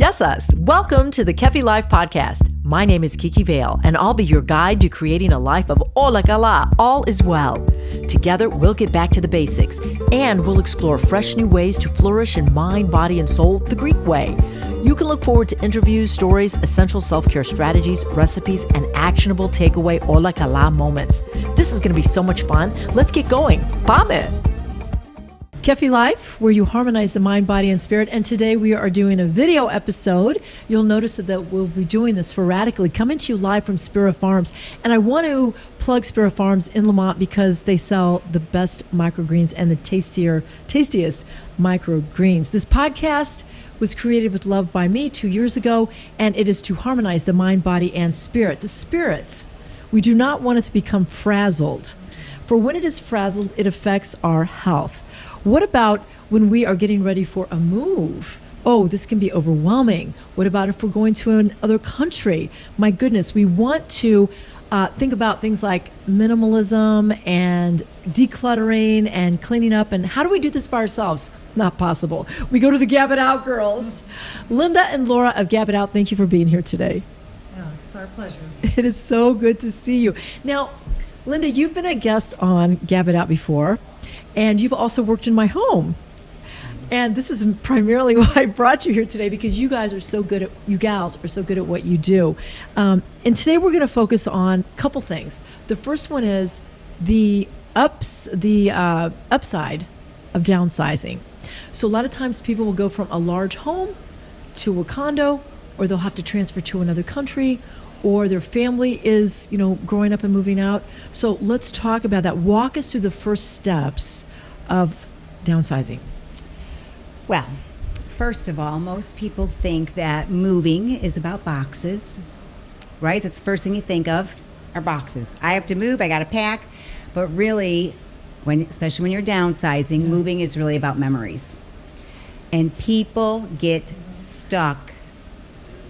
Yes, us. Welcome to the Kefi Life Podcast. My name is Kiki Vale, and I'll be your guide to creating a life of Olakala, all is well. Together, we'll get back to the basics, and we'll explore fresh new ways to flourish in mind, body, and soul the Greek way. You can look forward to interviews, stories, essential self-care strategies, recipes, and actionable takeaway Olakala moments. This is going to be so much fun. Let's get going. Πάμε! Kefi Life, where you harmonize the mind, body, and spirit. And today we are doing a video episode. You'll notice that we'll be doing this sporadically, coming to you live from Spira Farms. And I want to plug Spira Farms in Lamont because they sell the best microgreens and the tastiest microgreens. This podcast was created with love by me 2 years ago, and it is to harmonize the mind, body, and spirit. The spirit, we do not want it to become frazzled. For when it is frazzled, it affects our health. What about when we are getting ready for a move? Oh, this can be overwhelming. What about if we're going to another country? My goodness, we want to think about things like minimalism and decluttering and cleaning up. And how do we do this by ourselves? Not possible. We go to the Gab It Out Girls. Linda and Laura of Gab It Out, thank you for being here today. Oh, it's our pleasure. It is so good to see you. Now, Linda, you've been a guest on Gab It Out before. And you've also worked in my home. And this is primarily why I brought you here today, because you gals are so good at what you do. And today we're going to focus on a couple things. The first one is the upside of downsizing. So a lot of times people will go from a large home to a condo, or they'll have to transfer to another country, or their family is, growing up and moving out. So let's talk about that. Walk us through the first steps of downsizing. Well, first of all, most people think that moving is about boxes, right? That's the first thing you think of, are boxes. I have to move, I got to pack. But really, especially when you're downsizing, moving is really about memories. And people get stuck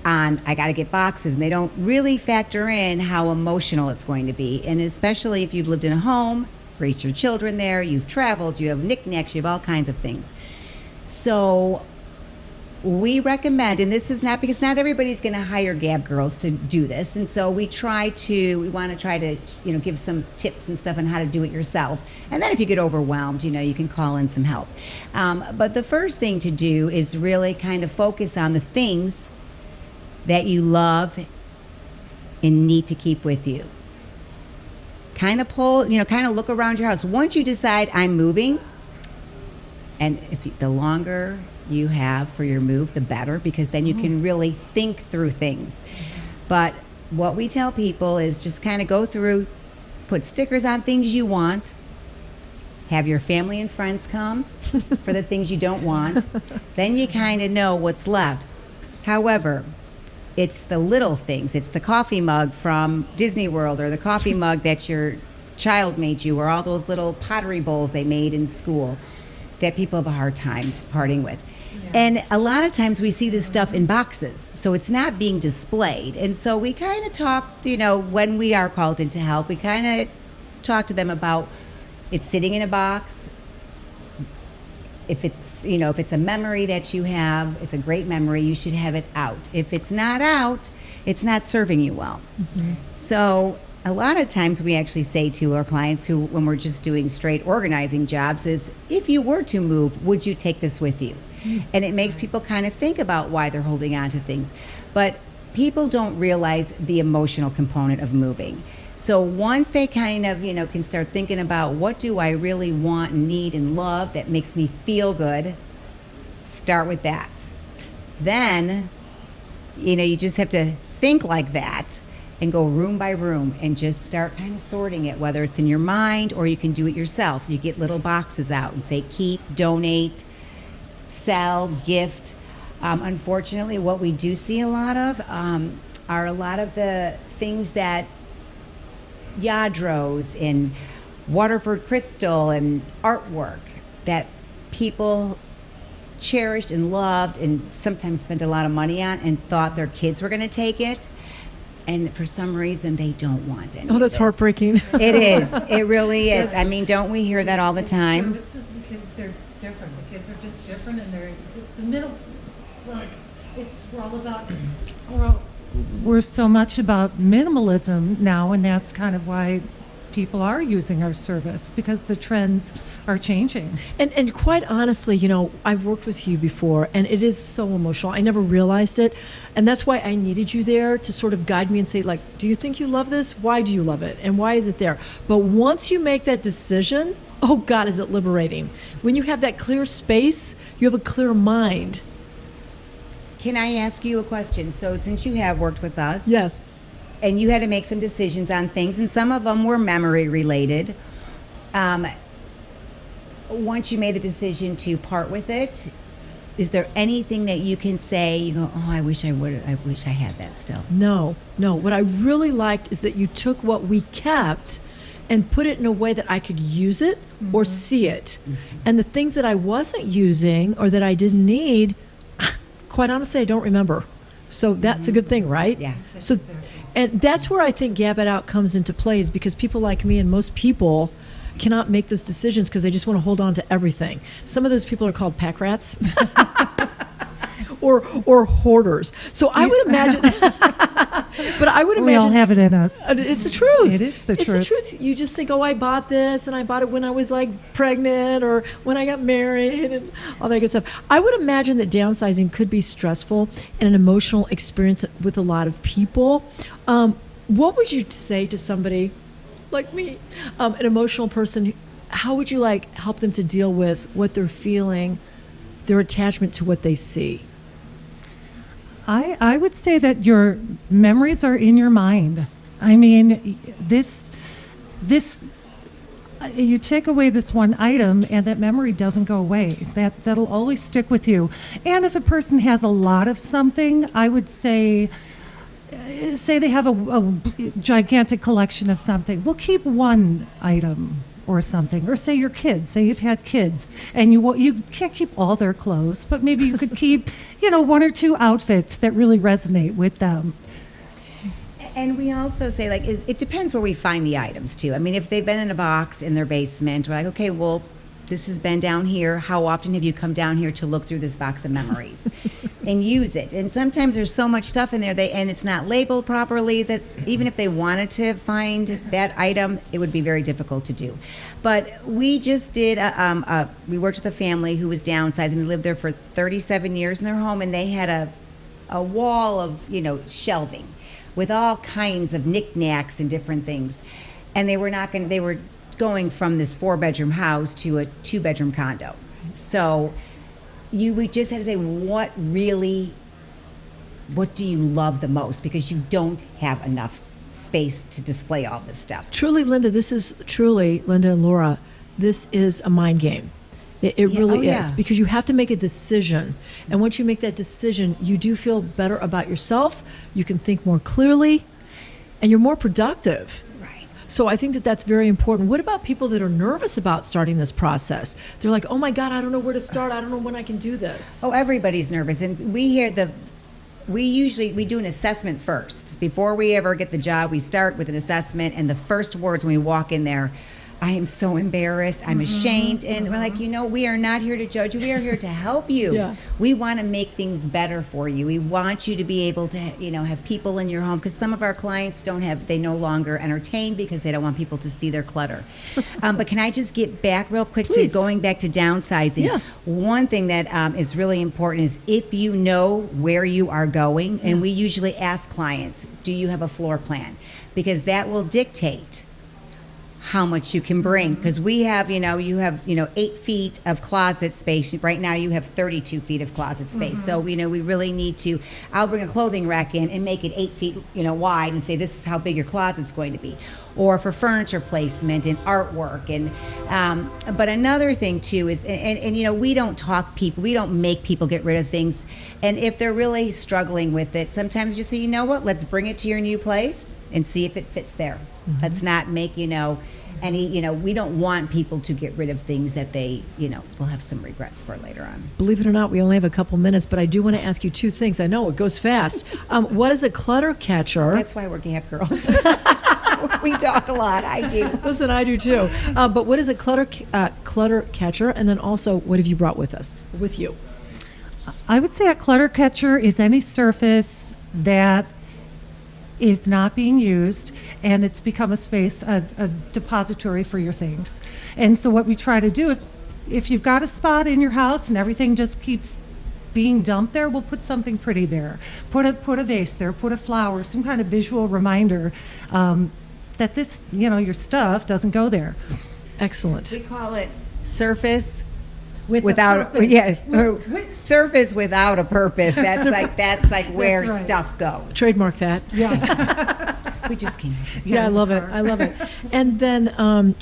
on, I got to get boxes, and they don't really factor in how emotional it's going to be. And especially if you've lived in a home, raised your children there, you've traveled, you have knickknacks, you have all kinds of things. So we recommend, and this is not because not everybody's going to hire Gab Girls to do this, and so we want to try to give some tips and stuff on how to do it yourself. And then if you get overwhelmed, you can call in some help. But the first thing to do is really kind of focus on the things that you love and need to keep with you. Kind of look around your house. Once you decide I'm moving, and the longer you have for your move, the better, because then you can really think through things. But what we tell people is just kind of go through, put stickers on things you want, have your family and friends come for the things you don't want. Then you kind of know what's left. However, it's the little things. It's the coffee mug from Disney World, or the coffee mug that your child made you, or all those little pottery bowls they made in school that people have a hard time parting with. Yeah. And a lot of times we see this stuff in boxes, so it's not being displayed. And so we kind of talk, when we are called in to help, we kind of talk to them about it's sitting in a box. If it's, if it's a memory that you have, it's a great memory, you should have it out. If it's not out, it's not serving you well. Mm-hmm. So a lot of times we actually say to our clients when we're just doing straight organizing jobs is, if you were to move, would you take this with you? Mm-hmm. And it makes people kind of think about why they're holding on to things. But people don't realize the emotional component of moving. So once they kind of, can start thinking about, what do I really want and need and love that makes me feel good, start with that. Then, you just have to think like that and go room by room and just start kind of sorting it, whether it's in your mind or you can do it yourself. You get little boxes out and say keep, donate, sell, gift. Unfortunately, what we do see a lot of are a lot of the things that Yadros and Waterford Crystal and artwork that people cherished and loved and sometimes spent a lot of money on and thought their kids were going to take it. And for some reason, they don't want it. Oh, that's heartbreaking. It is. It really is. I mean, don't we hear that all the time? They're different. The kids are just different, and it's the middle. Like, We're all about, we're so much about minimalism now, and that's kind of why people are using our service, because the trends are changing. And quite honestly, I've worked with you before, and it is so emotional. I never realized it, and that's why I needed you there to sort of guide me and say, like, do you think you love this? Why do you love it? And why is it there? But once you make that decision, oh God, is it liberating. When you have that clear space, you have a clear mind. Can I ask you a question? So since you have worked with us, Yes. and you had to make some decisions on things, and some of them were memory related. Once you made the decision to part with it, is there anything that you can say, you go, oh, I wish I had that still? No. What I really liked is that you took what we kept and put it in a way that I could use it or see it. And the things that I wasn't using or that I didn't need, quite honestly, I don't remember. So that's a good thing, right? Yeah. So, and that's where I think Gab It Out comes into play, is because people like me and most people cannot make those decisions because they just want to hold on to everything. Some of those people are called pack rats or hoarders. So I would imagine, but I would imagine. We all have it in us. It's the truth. It is the truth. It's the truth. You just think, oh, I bought this, and I bought it when I was like pregnant or when I got married and all that good stuff. I would imagine that downsizing could be stressful and an emotional experience with a lot of people. What would you say to somebody like me, an emotional person? How would you help them to deal with what they're feeling, their attachment to what they see? I would say that your memories are in your mind. I mean, you take away this one item and that memory doesn't go away. That'll always stick with you. And if a person has a lot of something, I would say they have a gigantic collection of something. Well, keep one item or something, or say your kids, say you've had kids and you can't keep all their clothes, but maybe you could keep, one or two outfits that really resonate with them. And we also say, it depends where we find the items too. I mean, if they've been in a box in their basement, we're like, okay, well, this has been down here. How often have you come down here to look through this box of memories and use it? And sometimes there's so much stuff in there and it's not labeled properly that even if they wanted to find that item, it would be very difficult to do. But we just did, we worked with a family who was downsizing. They lived there for 37 years in their home, and they had a wall of, shelving with all kinds of knickknacks and different things. And they were going from this 4-bedroom house to a 2-bedroom condo. So we just had to say, what do you love the most? Because you don't have enough space to display all this stuff. Truly, Linda and Laura, this is a mind game. It really is, because you have to make a decision. And once you make that decision, you do feel better about yourself. You can think more clearly, and you're more productive. So I think that that's very important. What about people that are nervous about starting this process? They're like, oh my God, I don't know where to start. I don't know when I can do this. Oh, everybody's nervous. And we do an assessment first. Before we ever get the job, we start with an assessment, and the first words when we walk in there, I am so embarrassed, I'm ashamed. And we're like, we are not here to judge you. We are here to help you. Yeah. We want to make things better for you. We want you to be able to, have people in your home, because some of our clients they no longer entertain because they don't want people to see their clutter. But can I just get back real quick Please. to going back to downsizing? Yeah. One thing that is really important is if you know where you are going, and we usually ask clients, do you have a floor plan? Because that will dictate how much you can bring, because we have, you have 8 feet of closet space. Right now you have 32 feet of closet space. So we really need to, I'll bring a clothing rack in and make it 8 feet wide and say this is how big your closet's going to be, or for furniture placement and artwork. And but another thing too is, and we don't make people get rid of things. And if they're really struggling with it, sometimes you say, let's bring it to your new place and see if it fits there. Let's not make, any, we don't want people to get rid of things that they, will have some regrets for later on. Believe it or not, we only have a couple minutes, but I do want to ask you 2 things. I know it goes fast. What is a clutter catcher? That's why we're Gab Girls. We talk a lot. I do. Listen, I do too. But what is a clutter catcher? And then also, what have you brought with you? I would say a clutter catcher is any surface that is not being used and it's become a space, a depository for your things. And so what we try to do is, if you've got a spot in your house and everything just keeps being dumped there, we'll put something pretty there. Put a vase there, put a flower, some kind of visual reminder that this, your stuff doesn't go there. Excellent. We call it surface Without surface without a purpose. That's like where That's right. stuff goes. Trademark that. Yeah. We just came up with Yeah, I love it. I love it. And then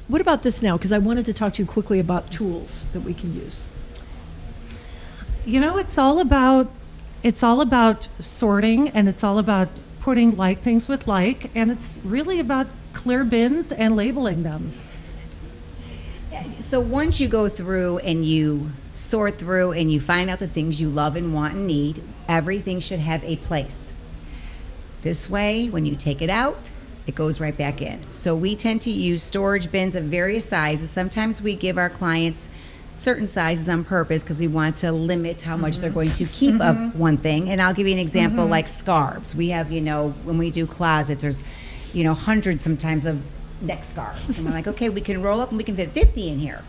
what about this now? Because I wanted to talk to you quickly about tools that we can use. It's all about sorting, and it's all about putting like things with like, and it's really about clear bins and labeling them. So once you go through and you sort through and you find out the things you love and want and need, everything should have a place. This way, when you take it out, it goes right back in. So we tend to use storage bins of various sizes. Sometimes we give our clients certain sizes on purpose because we want to limit how much they're going to keep of one thing. And I'll give you an example like scarves. We have, when we do closets, there's, hundreds sometimes of neck scarves. And we're like, okay, we can roll up and we can fit 50 in here.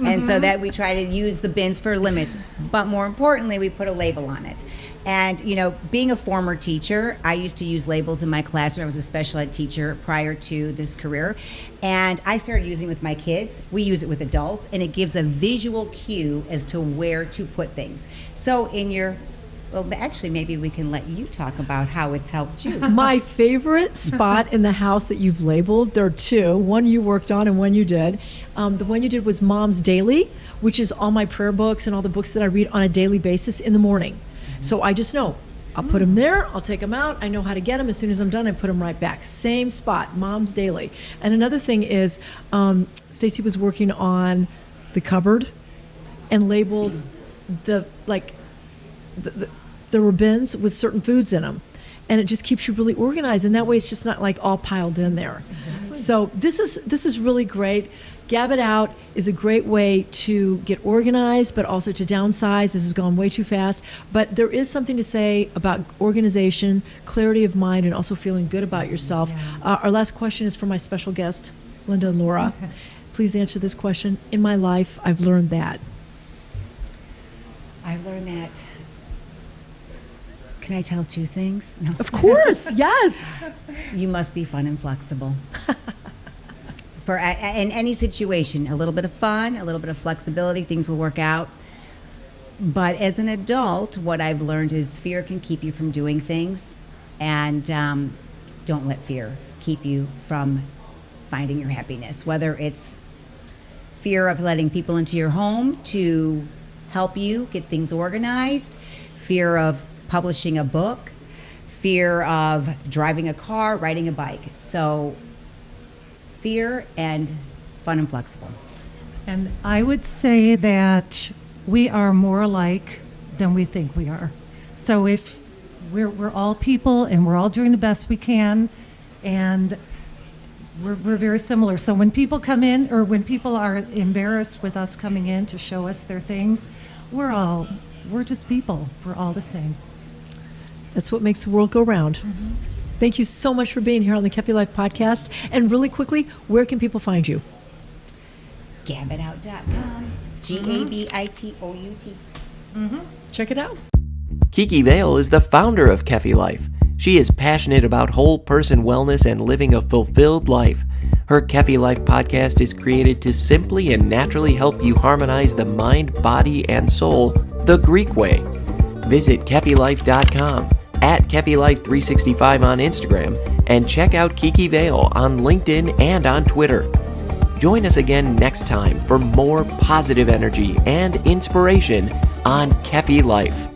And so that we try to use the bins for limits. But more importantly, we put a label on it. And, being a former teacher, I used to use labels in my classroom. I was a special ed teacher prior to this career. And I started using it with my kids. We use it with adults, and it gives a visual cue as to where to put things. So actually, maybe we can let you talk about how it's helped you. My favorite spot in the house that you've labeled, there are two. One you worked on and one you did. The one you did was Mom's Daily, which is all my prayer books and all the books that I read on a daily basis in the morning. So I just know I'll put them there, I'll take them out, I know how to get them. As soon as I'm done, I put them right back. Same spot, Mom's Daily. And another thing is, Stacey was working on the cupboard and labeled there were bins with certain foods in them, and it just keeps you really organized, and that way it's just not like all piled in there. Exactly. So this is really great. Gab It Out is a great way to get organized, but also to downsize. This has gone way too fast, but there is something to say about organization, clarity of mind, and also feeling good about yourself. Yeah. Our last question is for my special guest, Linda and Laura. Please answer this question. In my life, I've learned that. I've learned that. Can I tell two things? No. Of course, yes. You must be fun and flexible. In any situation, a little bit of fun, a little bit of flexibility, things will work out. But as an adult, what I've learned is fear can keep you from doing things, and don't let fear keep you from finding your happiness, whether it's fear of letting people into your home to help you get things organized, fear of publishing a book, fear of driving a car, riding a bike. So fear and fun and flexible. And I would say that we are more alike than we think we are. So if we're all people and we're all doing the best we can, and we're very similar. So when people come in, or when people are embarrassed with us coming in to show us their things, we're just people. We're all the same. That's what makes the world go round. Mm-hmm. Thank you so much for being here on the Kefi Life podcast. And really quickly, where can people find you? GabItOut.com. GABITOUT. Check it out. Kiki Vale is the founder of Kefi Life. She is passionate about whole person wellness and living a fulfilled life. Her Kefi Life podcast is created to simply and naturally help you harmonize the mind, body, and soul the Greek way. Visit KefiLife.com, at KefiLife365 on Instagram, and check out Kiki Vale on LinkedIn and on Twitter. Join us again next time for more positive energy and inspiration on Kefi Life.